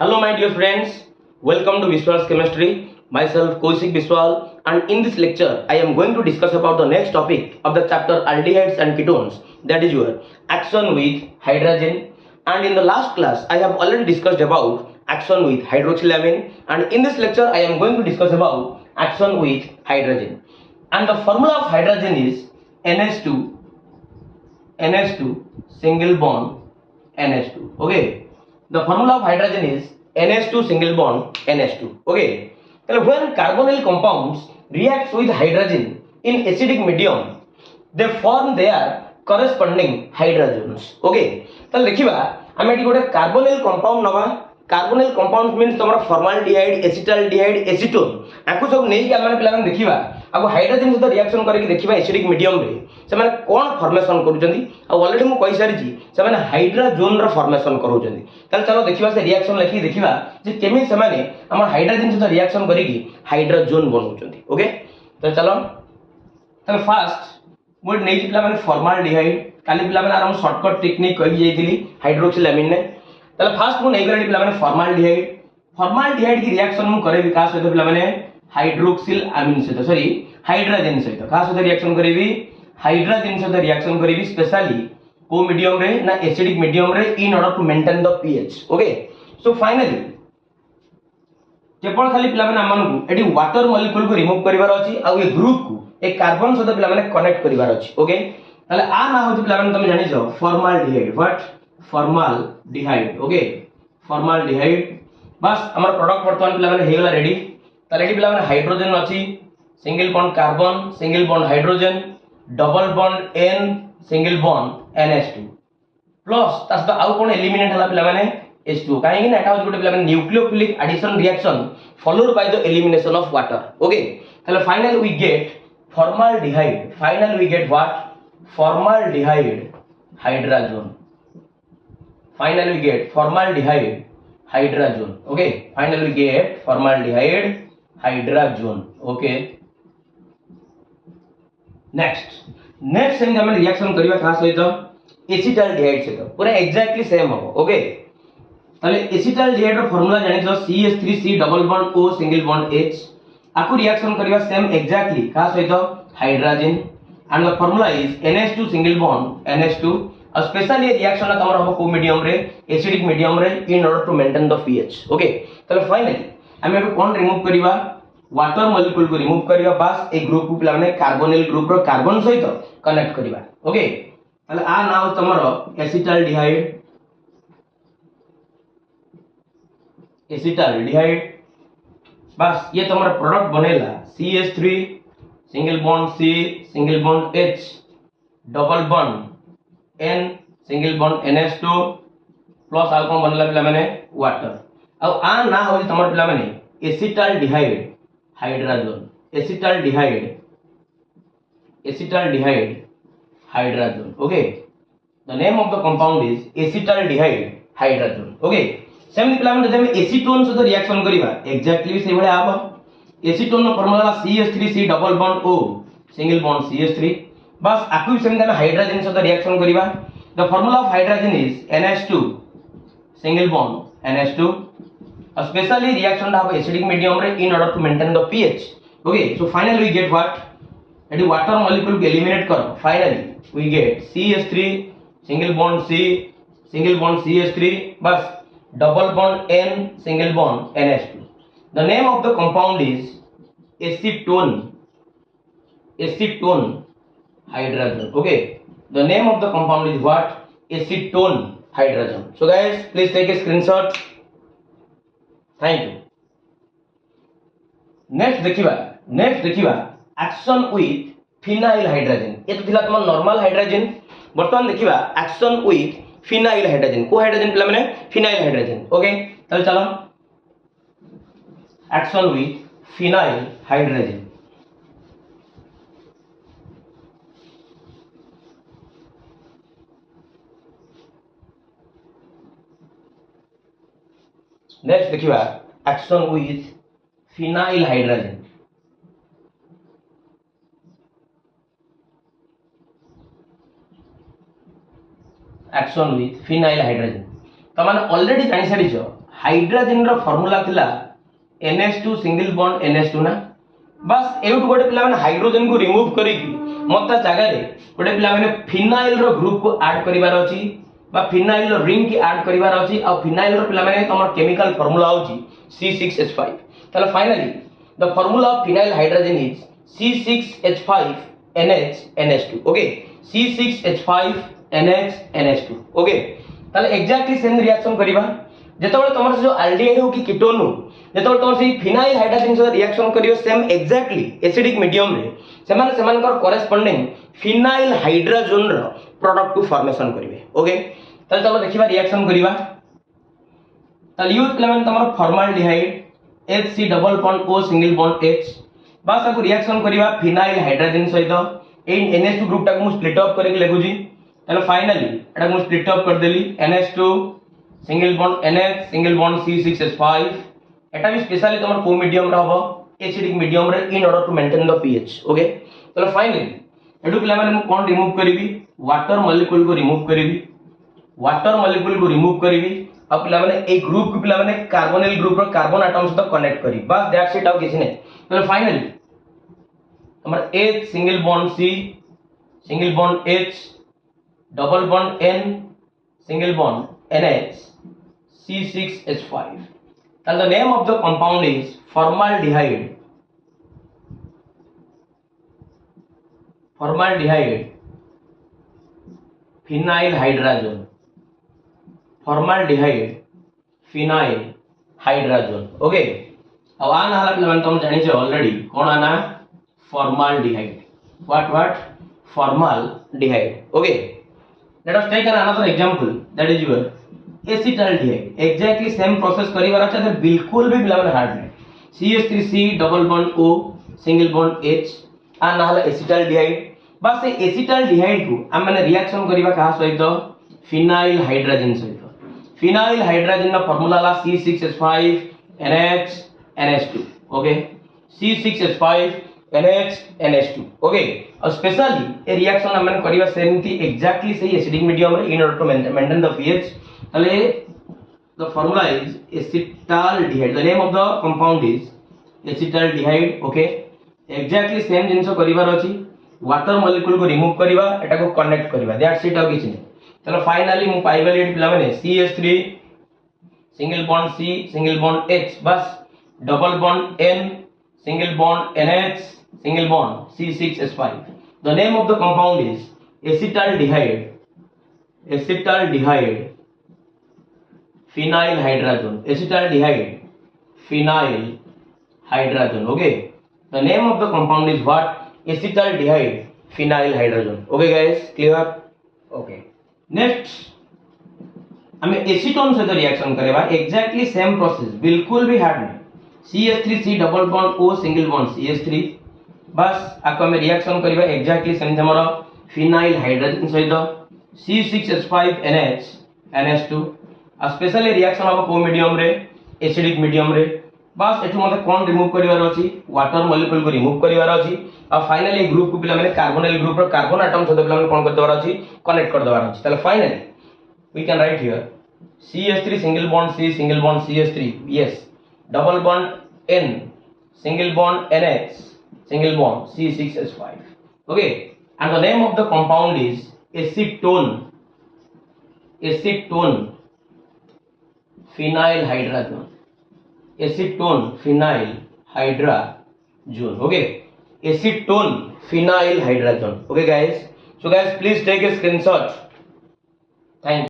Hello my dear friends, welcome to Vishwal's Chemistry. Myself Kaushik Vishwal, and in this lecture I am going to discuss about the next topic of the chapter aldehydes and ketones, that is your action with hydrogen. And in the last class I have already discussed about action with hydroxylamine, and in this lecture I am going to discuss about action with hydrogen. And the formula of hydrogen is NH2 single bond NH2. Okay, the formula of hydrogen is NH2 single bond NH2. Okay, when carbonyl compounds reacts with hydrogen in acidic medium, they form their corresponding hydrogens. Okay, तो देखिबा आमे एटी गोटे carbonyl compound नबा. Carbonyl compound means तमरा formaldehyde, acetaldehyde, acetone आकु सब नै कि आमे पिला देखिबा आगो हाइड्रोजन सहित रिएक्शन करके देखिबा एसिडिक मीडियम रे से माने कोन फॉर्मेशन करूचंदी. आ ऑलरेडी मु कहि सारी छी से माने हाइड्रोजन रो फॉर्मेशन करूचंदी. तले चलो देखिबा से रिएक्शन लिखि देखिबा जे केमि से माने हमर हाइड्रोजन सहित रिएक्शन करिकि हाइड्रोजन बनउचंदी. ओके, तो चलो तले फास्ट मोड नै कि पिला माने फॉर्माल्डिहाइड काली पिला माने आराम शॉर्टकट टेक्निक कहि जाइतिली हाइड्रोक्सिलामिन ने. तले फास्ट मु नै करली पिला माने फॉर्माल्डिहाइड की रिएक्शन मु करे विकास सहित पिला माने हाइड्रोक्सिल अमीन सहित सॉरी हाइड्रोजन सहित का सहित रिएक्शन करेबी हाइड्रोजन सहित रिएक्शन करेबी स्पेशली को मीडियम रे ना एसिडिक मीडियम रे in order to maintain the pH. Okay, so finally केवल खाली पिला माने हमन एडी वाटर मॉलिक्यूल को रिमूव करिवार अछि आ ए ग्रुप को एक कार्बन सहित पिला माने कनेक्ट करिवार अछि. ओके, ताले आ ना होति पिला माने तुम जानि छ formaldehyde. What formaldehyde. Okay, formaldehyde बस हमर प्रोडक्ट वर्तमान पिला माने हेगला रेडी. ताले एडी पिला माने हाइड्रोजन अछि, single bond carbon, single bond hydrogen, double bond N, single bond NH2 plus तास तो आउ कोन एलिमिनेट हला पिला माने H2. काहे कि ना एटा होय गोटे पिला माने nucleophilic addition reaction followed by the elimination of water. Okay, ताले final we get formaldehyde. Final we get what formaldehyde hydrogen. Final we get formaldehyde hydrogen. Okay, finally we get formaldehyde hydrogen. Okay, next same हम reaction करिवा खास सहित acetaldehyde सहित पूरा exactly same हो. Okay, ताले acetaldehyde रो फार्मूला जानि छ CH3C double bond O single bond H. आकु रिएक्शन करिवा सेम एग्जैक्टली खास सहित hydrogen and the formula is NH2 single bond NH2. Specially reaction ना तमरा हो को मीडियम रे एसिडिक मीडियम रे in order to maintain the pH. Okay, तले फाइनली हम एबे कोन रिमूव करिवा वाटर मॉलिक्यूल को रिमूव करिवा. बस ए ग्रुप को पिला माने कार्बोनिल ग्रुप रो कार्बन सहित कनेक्ट करिवा. ओके, तले आ नाउ तमरो एसिटाल्डिहाइड बस ये तमरा प्रोडक्ट बनेला CH3 single bond C single bond H double bond N single bond NH2 plus आ कोन बनला पिला माने वाटर. आ ना हो तमर पिला माने acetaldehyde hydrogen. Acetaldehyde hydrogen. Okay, the name of the compound is acetaldehyde hydrogen. Okay, same पिला माने जब एसीटोन से रिएक्शन करिवा एग्जैक्टली से भले आबा. एसीटोन नो formula CH3C double bond O single bond CH3 बस आकु सेम हम हाइड्रोजन से रिएक्शन करिवा. The formula of hydrogen is NH2 single bond NH2. Specially reaction दा एसिडिक मीडियम रे in order to maintain the pH. Okay, so finally we get what एडी water molecule को eliminate कर. Finally we get CH3 single bond C single bond CH3 बस double bond N single bond NH2. The name of the compound is acetone hydrogen. Okay, the name of the compound is what acetone hydrogen. So guys, please take a screenshot. Thank you. next देखिबा action with phenyl hydrogen. ये तो थिला तम normal hydrogen. वर्तमान देखिबा action with phenyl hydrogen. को hydrogen पिला माने phenyl hydrogen. ओके, चल चलो action with phenyl hydrogen. Next देखिबा action with phenyl hydrogen. Action with phenyl hydrogen तमाने ऑलरेडी जानि सारी छ हाइड्रोजन रो फार्मूला थिला NH2 सिंगल बॉन्ड NH2 ना बस एउट गोटे पिला माने हाइड्रोजन को रिमूव करी मत जगह रे गोटे पिला माने फिनाइल रो ग्रुप को ऐड करिवार अछि बा फिनाइल रो रिंग की ऐड करिवार अछि आ फिनाइल रो पिला माने तमर केमिकल फार्मूला होछि C6H5 तले finally the formula of phenyl hydrogen is C6H5 NH2 okay C6H5 NH2 okay ताले एग्जैक्टली सेम रिएक्शन करिबा जेतबेले तमर जो एल्डिहाइड हो कि कीटोन हो जेतबेले तमर से फिनाइल हाइड्रोजन से रिएक्शन करियो सेम एग्जैक्टली एसिडिक मीडियम रे सेमान करेस्पोंडिंग फिनाइल हाइड्रोजन रो प्रोडक्ट को फॉर्मेशन करिवे ओके ताले तम देखिबा रिएक्शन करिबा ताले यूज प्लेमेंट तमर formaldehyde HC double bond O single bond H बस आपको रिएक्शन करिबा फिनाइल हाइड्रोजन सहित ए NH2 ग्रुप टा को स्प्लिट अप करके लेगुजी ताले फाइनली एटा को स्प्लिट अप कर देली NH2 single bond NH single bond C6H5 एटा भी स्पेशली तमर को मीडियम रे हबो एसिडिक मीडियम रे in order to maintain the pH okay ताले फाइनली एडु पिला माने कोन रिमूव करिवि वाटर मॉलिक्यूल को रिमूव करिवि वाटर मॉलिक्यूल को रिमूव करिवि अब पिला माने ए ग्रुप को पिला माने कार्बोनिल ग्रुप रो कार्बन एटम से कनेक्ट करी बस दैट्स इट आउ किछि नै ताले फाइनली हमर H single bond C single bond H double bond N single bond NH C6H5 and the name of the compound is formaldehyde phenyl hydrazone formaldehyde phenyl hydrazone okay अब आना हला पिला तुम जानि छ ऑलरेडी कोन आना formaldehyde what formaldehyde okay let us take another example that is your acetaldehyde exactly same process करिवार अछि त बिल्कुल भी बिलावन हार्ड नै CH3C double bond O single bond H आ नहला acetaldehyde बस ए acetaldehyde को हम माने रिएक्शन करिवा का सहित फिनाइल हाइड्रोजन सहित फिनाइल हाइड्रोजन ना फार्मूला ला C6H5 NH NH2 okay C6H5 NH NH2 okay और स्पेशली ए रिएक्शन हम माने करिवा सेमती एग्जैक्टली सही एसिडिक मीडियम रे in order to maintain the pH तले the formula is acetaldehyde the name of the compound is acetaldehyde okay exactly same जिंसो करिवार अछि वाटर मॉलिक्यूल को रिमूव करिवा एटा को कनेक्ट करिवा दैट्स इट आ किछ नै चलो फाइनली मु पाइबल एट पिला माने CH3 single bond C single bond H बस double bond N single bond NH single bond C6H5 the name of the compound is acetaldehyde phenyl hydrazone okay the name of the compound is what acetaldehyde phenyl hydrazone okay guys clear okay next हमें acetone से तो reaction करेबा exactly same process बिल्कुल भी hard नहीं CH3C double bond O single bond CH3 बस आको हमें reaction करिबा एग्जैक्टली सेम हमर फिनाइल हाइड्रोजन सहित C6H5 NH NH2 आ स्पेशली रिएक्शन अब को मीडियम रे एसिडिक मीडियम रे बस एठु मते कोन रिमूव करिवार अछि वाटर मॉलिक्यूल को रिमूव करिवार अछि आ फाइनली ग्रुप को पिला माने कार्बोनिल ग्रुप रो कार्बन एटम से पिला माने कोन कर देवार अछि कनेक्ट कर देवार अछि तले finally we can write here CH3 single bond C single bond CH3 yes double bond N single bond NH single bond C6H5 okay and the name of the compound is acetone phenyl hydrazone acetone phenyl hydrazone okay acetone phenyl hydrazone okay guys so guys please take a screenshot thank you